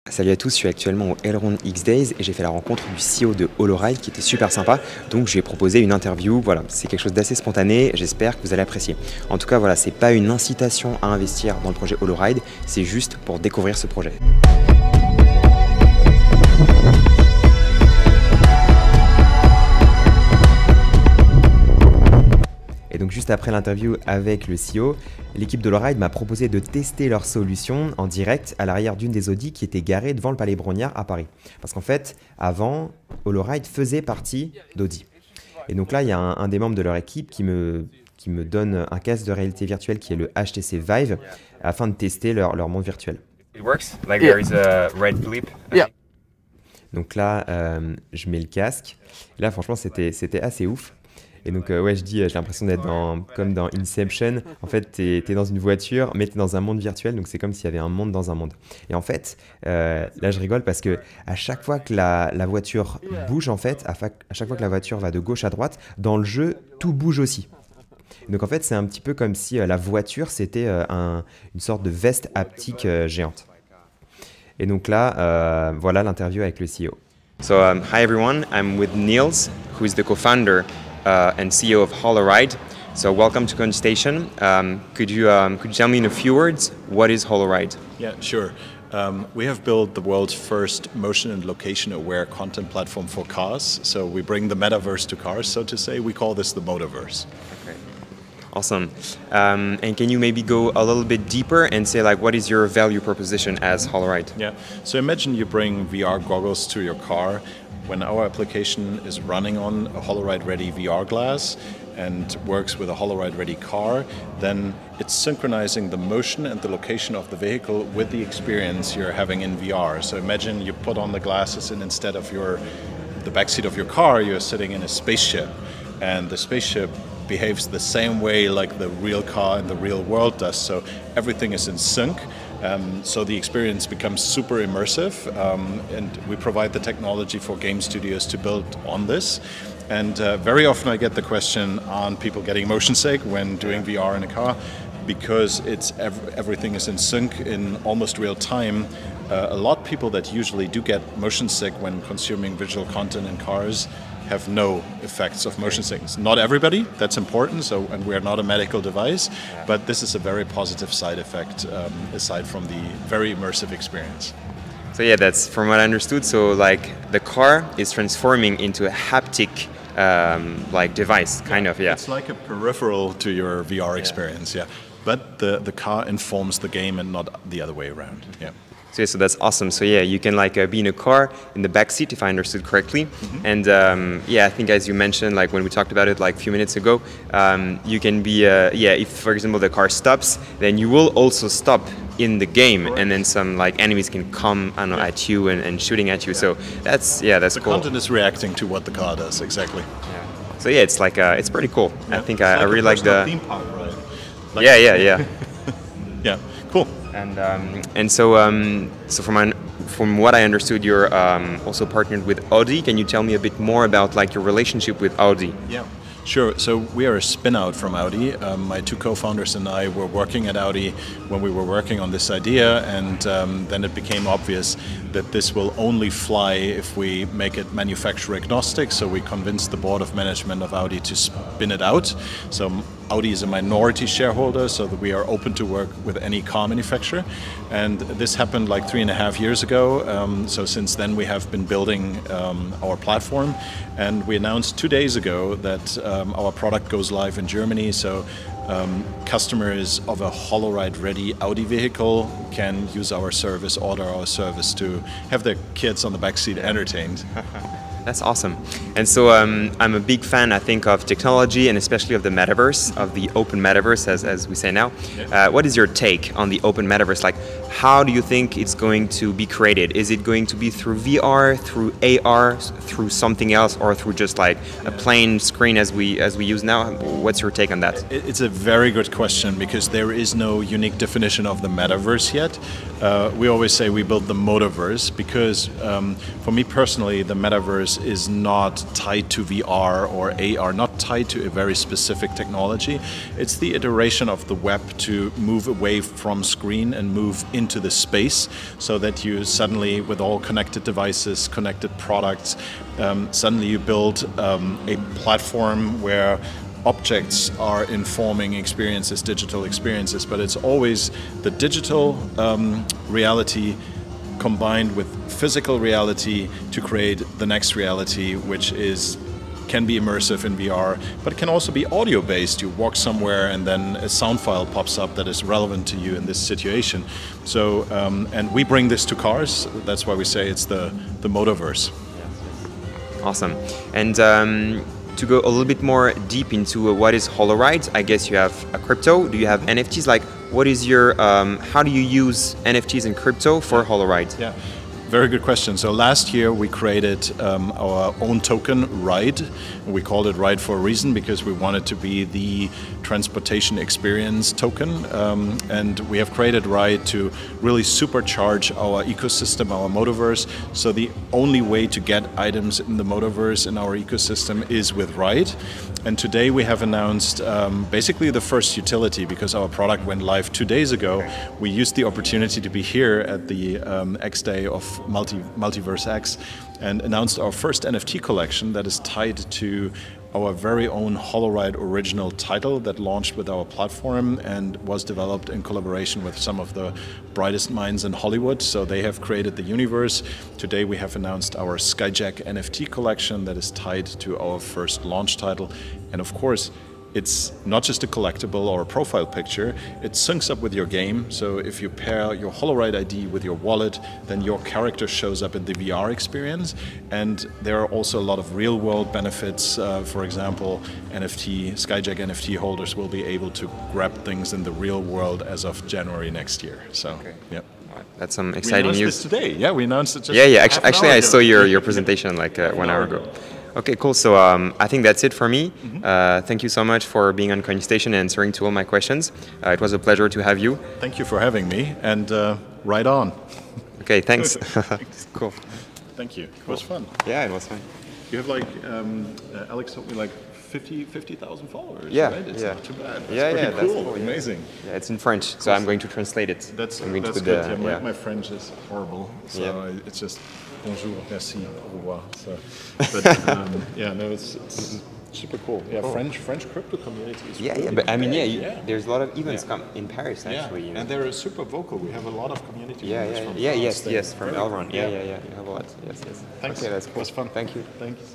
Salut à tous, je suis actuellement au Elrond X-day et j'ai fait la rencontre du CEO de Holoride qui était super sympa. Donc je lui ai proposé une interview, voilà, c'est quelque chose d'assez spontané, j'espère que vous allez apprécier. En tout cas voilà, c'est pas une incitation à investir dans le projet Holoride, c'est juste pour découvrir ce projet. Et donc juste après l'interview avec le CEO, l'équipe de Holoride m'a proposé de tester leur solution en direct à l'arrière d'une des Audi qui était garée devant le Palais Brongniart à Paris. Parce qu'en fait, avant, Holoride faisait partie d'Audi. Et donc là, il y a un des membres de leur équipe qui me donne un casque de réalité virtuelle qui est le HTC Vive afin de tester leur monde virtuel. It works? Like there is a red blip? Yeah. Donc là, je mets le casque. Et là, franchement, c'était assez ouf. Et donc, ouais, j'ai l'impression d'être comme dans Inception. En fait, t'es dans une voiture, mais t'es dans un monde virtuel. Donc, c'est comme s'il y avait un monde dans un monde. Et en fait, là, je rigole parce que à chaque fois que la voiture bouge, en fait, à chaque fois que la voiture va de gauche à droite, dans le jeu, tout bouge aussi. Donc, en fait, c'est un petit peu comme si la voiture, c'était une sorte de veste haptique géante. Et donc là, voilà l'interview avec le CEO. So, hi everyone, I'm with Niels, who is the co-founder and CEO of Holoride. So, welcome to Conch Station. Could you tell me in a few words what is Holoride? Yeah, sure. We have built the world's first motion and location-aware content platform for cars. So we bring the metaverse to cars, so to say. We call this the motiverse. Okay. Awesome. And can you maybe go a little bit deeper and say like what is your value proposition as Holoride? Yeah. So imagine you bring VR goggles to your car. When our application is running on a Holoride-ready VR glass and works with a Holoride-ready car, then it's synchronizing the motion and the location of the vehicle with the experience you're having in VR. So imagine you put on the glasses and instead of the backseat of your car, you're sitting in a spaceship. And the spaceship behaves the same way like the real car in the real world does. So everything is in sync. So the experience becomes super immersive, and we provide the technology for game studios to build on this. And very often I get the question, aren't people getting motion sick when doing VR in a car? Because everything is in sync in almost real time. A lot of people that usually do get motion sick when consuming visual content in cars have no effects of motion sickness. Not everybody, that's important, and we're not a medical device, but this is a very positive side effect aside from the very immersive experience. So yeah, that's from what I understood. So like the car is transforming into a haptic like device, kind of, yeah. It's like a peripheral to your VR experience, yeah. But the car informs the game and not the other way around, yeah. So, yeah, so that's awesome. So yeah, you can like be in a car in the back seat, if I understood correctly. Mm-hmm. And yeah, I think as you mentioned, like when we talked about it like a few minutes ago, you can be yeah, if for example the car stops, then you will also stop in the game, correct. And then some like enemies can come, I don't know, at you and shooting at you. Yeah. So that's the cool. The content is reacting to what the car does, exactly. Yeah. So yeah, it's like it's pretty cool. Yeah. I think I really like the theme park, right? Like yeah. Yeah, cool. And so from what I understood, you're also partnered with Audi. Can you tell me a bit more about like your relationship with Audi? Yeah, sure. So we are a spin-out from Audi. My two co-founders and I were working at Audi when we were working on this idea, and then it became obvious that this will only fly if we make it manufacturer agnostic. So we convinced the board of management of Audi to spin it out. So Audi is a minority shareholder, so that we are open to work with any car manufacturer. And this happened like 3.5 years ago. So since then we have been building our platform. And we announced 2 days ago that our product goes live in Germany. So customers of a Holoride-ready Audi vehicle can use our service, order our service to have their kids on the backseat entertained. That's awesome. And so I'm a big fan, I think, of technology and especially of the metaverse, of the open metaverse, as we say now. Yeah. What is your take on the open metaverse? Like, how do you think it's going to be created? Is it going to be through VR, through AR, through something else, or through just like a plain screen as we use now? What's your take on that? It's a very good question because there is no unique definition of the metaverse yet. We always say we built the motiverse because for me personally, the metaverse Metaverse is not tied to VR or AR, not tied to a very specific technology. It's the iteration of the web to move away from screen and move into the space, so that you suddenly, with all connected devices, connected products, suddenly you build a platform where objects are informing experiences, digital experiences, but it's always the digital reality combined with physical reality to create the next reality, which can be immersive in VR, but it can also be audio-based. You walk somewhere and then a sound file pops up that is relevant to you in this situation. So, and we bring this to cars. That's why we say it's the Métavers. Awesome. And to go a little bit more deep into what is Holoride, I guess you have a crypto. Do you have NFTs? Like, what is your, how do you use NFTs and crypto for Holoride? Yeah, very good question. So last year we created our own token, Ride. We called it Ride for a reason, because we wanted to be the transportation experience token. And we have created Ride to really supercharge our ecosystem, our Métavers. So the only way to get items in the Métavers in our ecosystem is with Ride. And today we have announced basically the first utility, because our product went live 2 days ago. We used the opportunity to be here at the X-day of MultiversX and announced our first NFT collection that is tied to our very own Holoride original title that launched with our platform and was developed in collaboration with some of the brightest minds in Hollywood. So they have created the universe. Today we have announced our Skyjack NFT collection that is tied to our first launch title. And of course, it's not just a collectible or a profile picture, it syncs up with your game. So if you pair your Holoride ID with your wallet, then your character shows up in the VR experience. And there are also a lot of real world benefits. For example, Skyjack NFT holders will be able to grab things in the real world as of January next year. So, yeah. That's some exciting news. We announced this today. Yeah, we announced it just actually I saw your presentation like 1 hour ago. Okay, cool. So I think that's it for me. Thank you so much for being on Coin Station and answering to all my questions. It was a pleasure to have you. Thank you for having me, and right on. Okay, thanks. Cool. Thank you. It was fun. Yeah, it was fun. You have like, Alex told me like 50,000 followers, yeah, right? It's not too bad. That's pretty cool. That's cool. Amazing. Yeah, it's in French, so I'm going to translate it. That's good. My French is horrible, so it's just bonjour, merci, au revoir. So, but yeah, no, it's super cool. Yeah, cool. French crypto community is really but I mean, there's a lot of events come in Paris actually. Yeah, and they're super vocal. We have a lot of community. Yes, from Elrond. Yeah, you have a lot. Yes. Thanks. Okay, that's cool. It was fun. Thank you. Thanks.